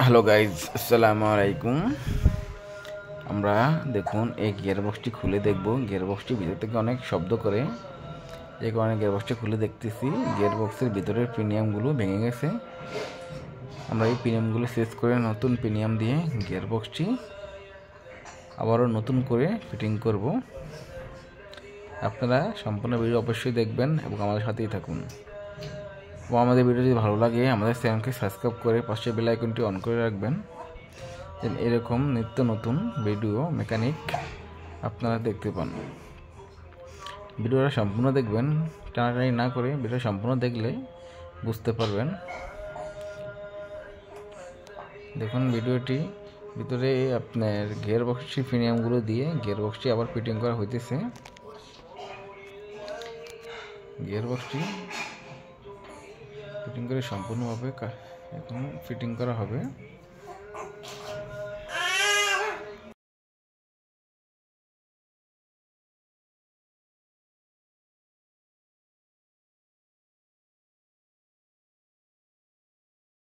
Hello guys, আসসালামু আলাইকুম। আমরা দেখুন এই গিয়ারবক্সটি খুলে দেখব। গিয়ারবক্সটি ভিতর থেকে অনেক শব্দ করে, এই কারণে গিয়ারবক্সটি খুলে দেখতেছি। গিয়ারবক্সের ভিতরের প্রিমিয়ামগুলো ভেঙে গেছে। আমরা এই প্রিমিয়ামগুলো চেঞ্জ করে নতুন প্রিমিয়াম দিয়ে গিয়ারবক্সটি আবারও নতুন করে ফিটিং করব। আপনারা সম্পূর্ণ ভিডিও অবশ্যই দেখবেন এবং আমাদের সাথেই থাকুন। এবং আমাদের ভিডিও যদি ভালো লাগে আমাদের চ্যানেলকে সাবস্ক্রাইব করে পাশে বেল আইকনটি অন করে রাখবেন, যেন এরকম নিত্য নতুন ভিডিও মেকানিক আপনারা দেখতে পান। ভিডিওটা সম্পূর্ণ দেখবেন, টানাটানি না করে ভিডিও সম্পূর্ণ দেখলে বুঝতে পারবেন। দেখুন ভিডিওটি ভিতরে আপনার গিয়ারবক্সটি প্রিমিয়ামগুলো দিয়ে গিয়ারবক্সটি আবার ফিটিং করা হইতেছে। গিয়ারবক্সটি ফিটিং করে সম্পূর্ণভাবে এখন ফিটিং করা হবে।